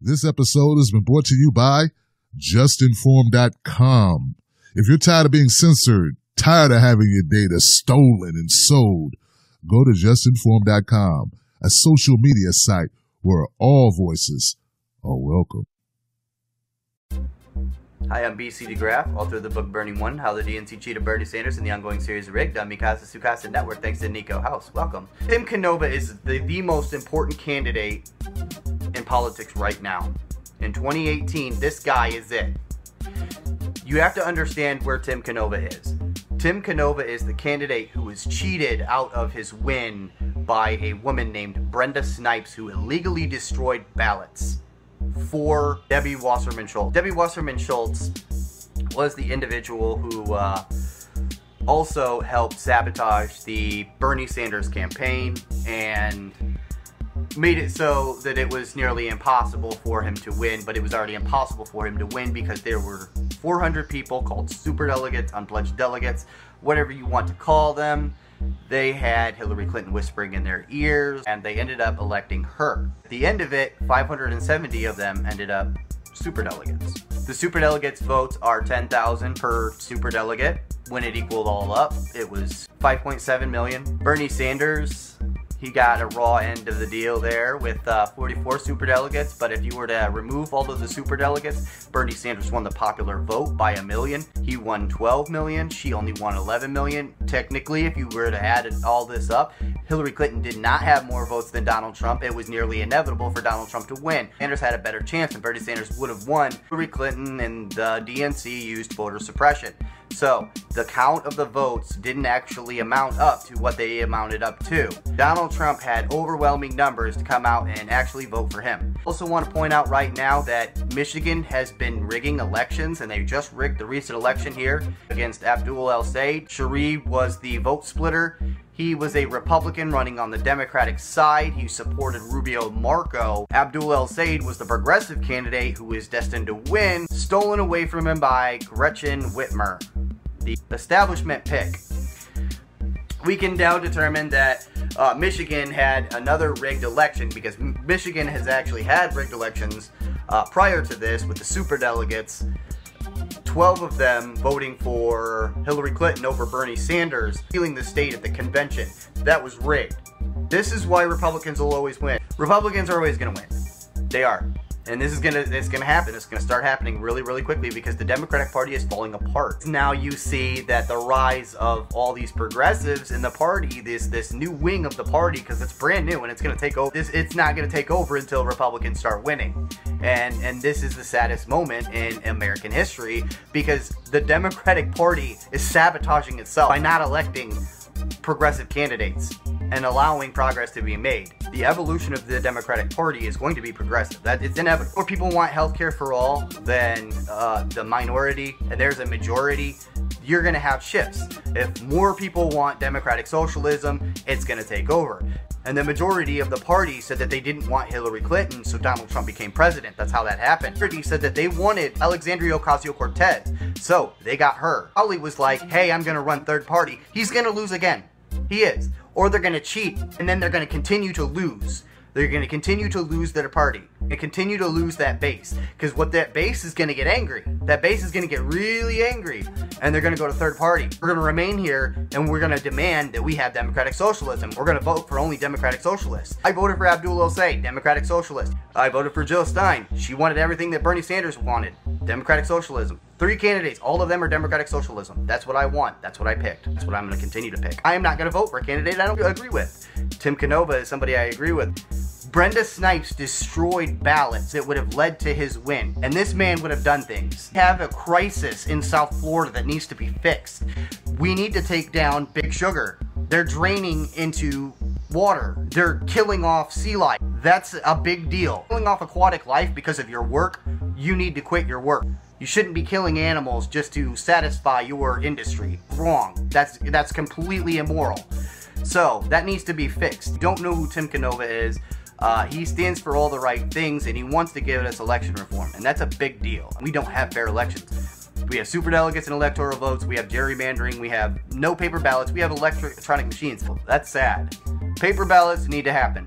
This episode has been brought to you by JustNForm.com. If you're tired of being censored, tired of having your data stolen and sold, go to JustNForm.com, a social media site where all voices are welcome. Hi, I'm BC DeGraff, author of the book Burning One, How the DNC Cheated Bernie Sanders in the ongoing series Rigged on Mikasa Sukasa Network, thanks to Niko House. Welcome. Tim Canova is the most important candidate in politics right now. In 2018, this guy is it. You have to understand where Tim Canova is. Tim Canova is the candidate who was cheated out of his win by a woman named Brenda Snipes, who illegally destroyed ballots for Debbie Wasserman Schultz. Debbie Wasserman Schultz was the individual who also helped sabotage the Bernie Sanders campaign and made it so that it was nearly impossible for him to win, but it was already impossible for him to win because there were 400 people called superdelegates, unpledged delegates, whatever you want to call them. They had Hillary Clinton whispering in their ears, and they ended up electing her. At the end of it, 570 of them ended up superdelegates. The superdelegates' votes are 10,000 per superdelegate. When it equaled all up, it was 5.7 million. Bernie Sanders, he got a raw end of the deal there with 44 superdelegates, but if you were to remove all of the superdelegates, Bernie Sanders won the popular vote by 1 million. He won 12 million, she only won 11 million. Technically, if you were to add all this up, Hillary Clinton did not have more votes than Donald Trump. It was nearly inevitable for Donald Trump to win. Sanders had a better chance, and Bernie Sanders would have won. Hillary Clinton and the DNC used voter suppression. So, the count of the votes didn't actually amount up to what they amounted up to. Donald Trump had overwhelming numbers to come out and actually vote for him. Also want to point out right now that Michigan has been rigging elections, and they just rigged the recent election here against Abdul El-Sayed. Sharif was the vote splitter. He was a Republican running on the Democratic side. He supported Rubio Marco. Abdul El-Sayed was the progressive candidate who was destined to win, stolen away from him by Gretchen Whitmer, the establishment pick. We can now determine that Michigan had another rigged election, because Michigan has actually had rigged elections prior to this with the superdelegates. 12 of them voting for Hillary Clinton over Bernie Sanders, stealing the state at the convention. That was rigged. This is why Republicans will always win. Republicans are always going to win. They are. And it's gonna happen. It's gonna start happening really, really quickly because the Democratic Party is falling apart. Now you see that the rise of all these progressives in the party, this new wing of the party, because it's brand new and it's gonna take over. It's not gonna take over until Republicans start winning. And this is the saddest moment in American history, because the Democratic Party is sabotaging itself by not electing progressive candidates and allowing progress to be made. The evolution of the Democratic Party is going to be progressive. That it's inevitable. More people want healthcare for all than the minority, and there's a majority. You're going to have shifts. If more people want democratic socialism, it's going to take over. And the majority of the party said that they didn't want Hillary Clinton, so Donald Trump became president. That's how that happened. The majority said that they wanted Alexandria Ocasio-Cortez, so they got her. Holly was like, hey, I'm going to run third party. He's going to lose again. He is. Or they're going to cheat, and then they're going to continue to lose. They're going to continue to lose their party and continue to lose that base. Because what that base is going to get angry. That base is going to get really angry. And they're going to go to third party. We're going to remain here, and we're going to demand that we have democratic socialism. We're going to vote for only democratic socialists. I voted for Abdul El-Sayed, democratic socialist. I voted for Jill Stein. She wanted everything that Bernie Sanders wanted. Democratic socialism. 3 candidates, all of them are democratic socialism. That's what I want. That's what I picked. That's what I'm going to continue to pick. I am not going to vote for a candidate I don't agree with. Tim Canova is somebody I agree with. Brenda Snipes destroyed ballots that would have led to his win, and this man would have done things. We have a crisis in South Florida that needs to be fixed. We need to take down Big Sugar. They're draining into water. They're killing off sea life. That's a big deal. Killing off aquatic life because of your work, you need to quit your work. You shouldn't be killing animals just to satisfy your industry. Wrong. That's completely immoral. So, that needs to be fixed. Don't know who Tim Canova is. He stands for all the right things, and he wants to give us election reform, and that's a big deal. We don't have fair elections. We have superdelegates and electoral votes, we have gerrymandering, we have no paper ballots, we have electronic machines. That's sad. Paper ballots need to happen.